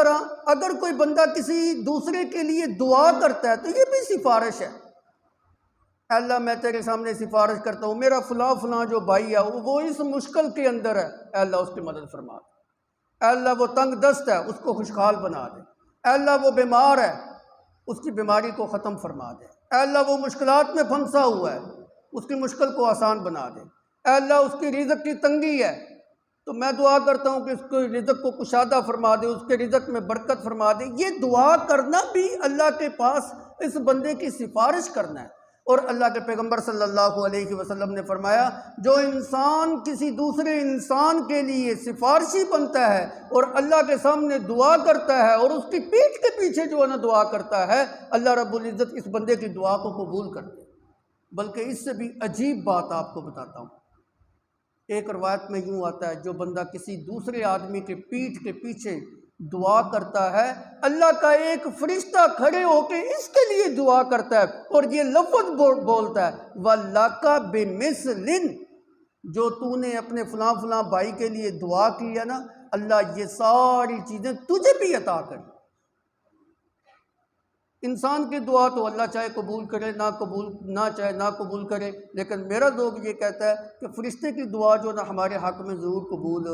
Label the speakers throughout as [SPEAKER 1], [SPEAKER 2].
[SPEAKER 1] طرح اگر کوئی بندہ کسی دوسرے کے لیے دعا کرتا ہے تو یہ بھی سفارش ہے۔ اے اللہ میں تیرے سامنے سفارش کرتا ہوں، میرا فلاں فلاں جو بھائی ہے وہ اس مشکل کے اندر ہے، اے اللہ اس کی مدد فرما دے۔ اے اللہ وہ تنگ دست ہے، اس کو خوشحال بنا دے۔ اے اللہ وہ بیمار ہے، اس کی بیماری کو ختم فرما دے۔ اے اللہ وہ مشکلات میں پھنسا ہوا ہے، اس کی مشکل کو آسان بنا دے۔ اے اللہ اس کی رزق کی تنگی ہے تو میں دعا کرتا ہوں کہ اس کو رزق کو کشادہ فرما دے، اس کے رزق میں برکت فرما دے۔ یہ دعا کرنا بھی اللہ کے پاس اس بندے کی سفارش کرنا ہے۔ اور اللہ کے پیغمبر صلی اللہ علیہ وسلم نے فرمایا جو انسان کسی دوسرے انسان کے لیے سفارشی بنتا ہے اور اللہ کے سامنے دعا کرتا ہے اور اس کی پیٹھ کے پیچھے جو ہے نا دعا کرتا ہے، اللہ رب العزت اس بندے کی دعا کو قبول کرتے ہیں۔ بلکہ اس سے بھی عجیب بات آپ کو بتاتا ہوں، ایک روایت میں یوں آتا ہے جو بندہ کسی دوسرے آدمی کے پیٹھ کے پیچھے دعا کرتا ہے، اللہ کا ایک فرشتہ کھڑے ہو کے اس کے لیے دعا کرتا ہے اور یہ لفظ بولتا ہے وَلَكَ بِمِثْلٍ، جو تو نے اپنے فلاں فلاں بھائی کے لیے دعا کی ہے نا، اللہ یہ ساری چیزیں تجھے بھی عطا کرے۔ انسان کی دعا تو اللہ چاہے قبول کرے نہ چاہے نہ قبول کرے، لیکن میرا ذوق یہ کہتا ہے کہ فرشتے کی دعا جو نا ہمارے حق میں ضرور قبول،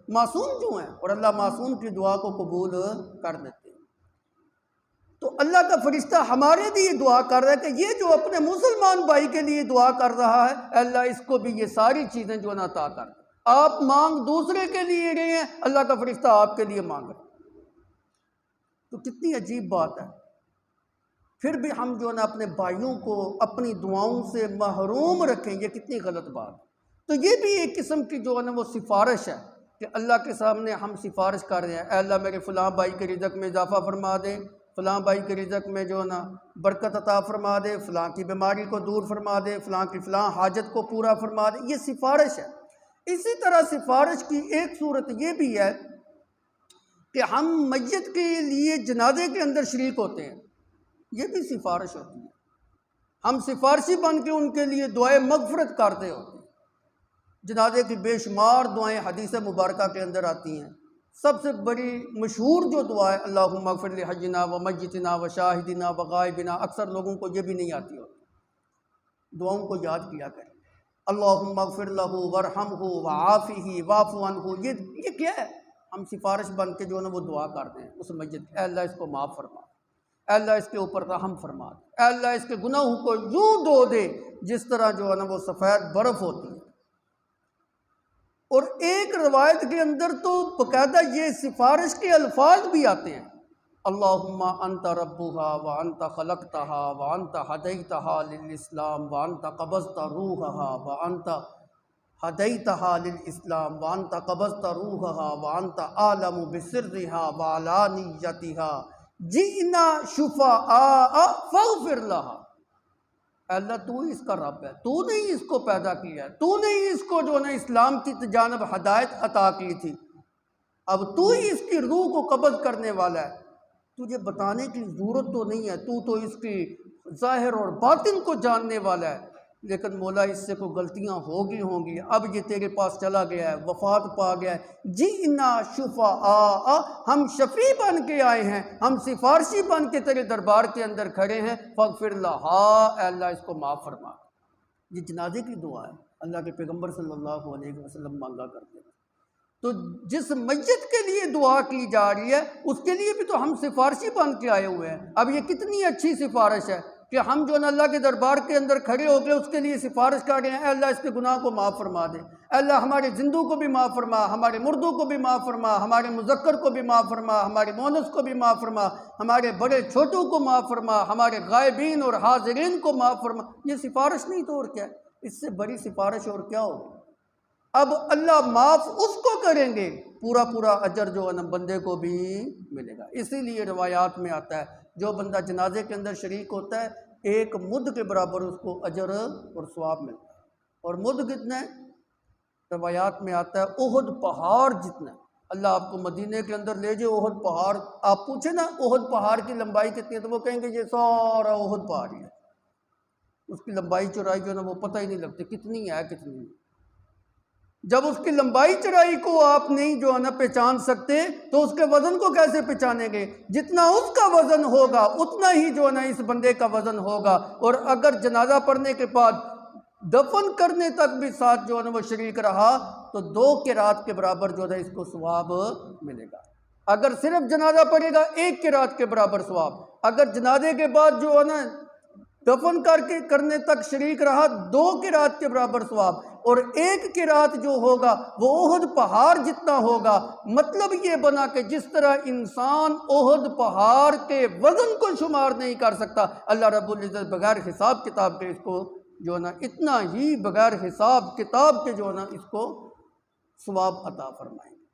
[SPEAKER 1] معصوم جو ہیں اور اللہ معصوم کی دعا کو قبول کر دیتے ہیں۔ تو اللہ کا فرشتہ ہمارے لیے دعا کر رہا ہے کہ یہ جو اپنے مسلمان بھائی کے لیے دعا کر رہا ہے، اللہ اس کو بھی یہ ساری چیزیں جو نا عطا کر دے۔ آپ مانگ دوسرے کے لیے رہے ہیں، اللہ کا فرشتہ آپ کے لیے مانگ رہا ہے۔ تو کتنی عجیب بات ہے۔ پھر بھی ہم جو ہے نا اپنے بھائیوں کو اپنی دعاؤں سے محروم رکھیں، یہ کتنی غلط بات ہے۔ تو یہ بھی ایک قسم کی جو ہے نا وہ سفارش ہے کہ اللہ کے سامنے ہم سفارش کر رہے ہیں، اے اللہ میرے فلاں بھائی کے رزق میں اضافہ فرما دے، فلاں بھائی کے رزق میں جو ہے نا برکت عطا فرما دے، فلاں کی بیماری کو دور فرما دے، فلاں کی فلاں حاجت کو پورا فرما دے، یہ سفارش ہے۔ اسی طرح سفارش کی ایک صورت یہ بھی ہے کہ ہم میت کے لیے جنازے کے اندر شریک ہوتے ہیں، یہ بھی سفارش ہوتی ہے۔ ہم سفارشی بن کے ان کے لیے دعائیں مغفرت کرتے ہوتے ہیں۔ جنازے کی بے شمار دعائیں حدیث مبارکہ کے اندر آتی ہیں۔ سب سے بڑی مشہور جو دعا ہے اللہم اغفر لحینا و میتنا و شاہدنا و غائبنا، اکثر لوگوں کو یہ بھی نہیں آتی ہوتی۔ دعاؤں کو یاد کیا کریں۔ اللہم اغفر لہ ورحمہ وعافہ واعف عنہ، یہ کیا ہے؟ ہم سفارش بن کے جو ہے نا وہ دعا کرتے ہیں اس میت، اے اللہ اس کو معاف فرما، اے اللہ اس کے اوپر رحم فرما دے، اے اللہ اس کے گناہوں کو یوں دھو دے جس طرح جو ہے نا وہ سفید برف ہوتی ہے۔ اور ایک روایت کے اندر تو باقاعدہ یہ سفارش کے الفاظ بھی آتے ہیں، اللہم انت ربھا وانت خلقتہا وانت ہدیتہا للاسلام وانت قبضت روحہا وانت ہدیتہا للاسلام وانت قبضت روحہا وانت عالم بسرہا وعلانیتہا جئنا شفعاء فاغفر لہا۔ اے اللہ تو ہی اس کا رب ہے، تو نے ہی اس کو پیدا کیا ہے، تو نے ہی اس کو جو ہے اسلام کی جانب ہدایت عطا کی تھی، اب تو ہی اس کی روح کو قبض کرنے والا ہے۔ تجھے بتانے کی ضرورت تو نہیں ہے، تو اس کی ظاہر اور باطن کو جاننے والا ہے، لیکن مولا اس سے کوئی غلطیاں ہوں گی، اب یہ تیرے پاس چلا گیا ہے، وفات پا گیا ہے، جئنا شفعاء، ہم شفیع بن کے آئے ہیں، ہم سفارشی بن کے تیرے دربار کے اندر کھڑے ہیں، فاغفر لہا، اے اللہ اس کو معاف فرما۔ یہ جنازے کی دعا ہے، اللہ کے پیغمبر صلی اللہ علیہ وسلم مانگا کرتے ہیں۔ تو جس میت کے لیے دعا کی جا رہی ہے اس کے لیے بھی تو ہم سفارشی بن کے آئے ہوئے ہیں۔ اب یہ کتنی اچھی سفارش ہے کہ ہم جو اللہ کے دربار کے اندر کھڑے ہو کے اس کے لیے سفارش کر رہے ہیں، اے اللہ اس کے گناہ کو معاف فرما دے، اے اللہ ہمارے زندوں کو بھی معاف فرما، ہمارے مردوں کو بھی معاف فرما، ہمارے مذکر کو بھی معاف فرما، ہمارے مونس کو بھی معاف فرما، ہمارے بڑے چھوٹوں کو معاف فرما، ہمارے غائبین اور حاضرین کو معاف فرما۔ یہ سفارش نہیں تو اور کیا ہے؟ اس سے بڑی سفارش اور کیا ہوگی؟ اب اللہ معاف اس کو کریں گے، پورا اجر جو ہے نا بندے کو بھی ملے گا۔ اسی لیے روایات میں آتا ہے جو بندہ جنازے کے اندر شریک ہوتا ہے ایک مد کے برابر اس کو اجر اور ثواب ملتا ہے۔ اور مد کتنا ہے؟ روایات میں آتا ہے احد پہاڑ جتنا ہے۔ اللہ آپ کو مدینے کے اندر لے جائے، احد پہاڑ آپ پوچھیں نا احد پہاڑ کی لمبائی کتنی ہے تو وہ کہیں گے یہ سارا احد پہاڑ ہی ہے، اس کی لمبائی چوڑائی جو ہے نا وہ پتہ ہی نہیں لگتی کتنی ہے کتنی نہیں۔ جب اس کی لمبائی چوڑائی کو آپ نہیں جو ہے نا پہچان سکتے تو اس کے وزن کو کیسے پہچانیں گے؟ جتنا اس کا وزن ہوگا اتنا ہی جو ہے نا اس بندے کا وزن ہوگا۔ اور اگر جنازہ پڑھنے کے بعد دفن کرنے تک بھی ساتھ جو ہے نا وہ شریک رہا تو 2 قرات کے برابر جو ہے نا اس کو ثواب ملے گا۔ اگر صرف جنازہ پڑھے گا 1 قرات کے برابر ثواب، اگر جنازے کے بعد جو ہے نا دفن کرنے تک شریک رہا 2 قرات کے برابر ثواب، اور 1 قرات جو ہوگا وہ احد پہاڑ جتنا ہوگا۔ مطلب یہ بنا کہ جس طرح انسان احد پہاڑ کے وزن کو شمار نہیں کر سکتا، اللہ رب العزت بغیر حساب کتاب کے اس کو جو ہے نا اتنا ہی بغیر حساب کتاب کے جو ہے نا اس کو ثواب عطا فرمائیں گے۔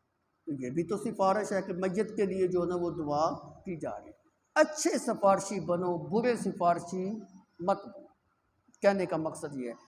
[SPEAKER 1] تو یہ بھی تو سفارش ہے کہ میت کے لیے جو ہے نا وہ دعا کی جا رہی ہے۔ اچھے سفارشی بنو، برے سفارشی مت بنو۔ کہنے کا مقصد یہ ہے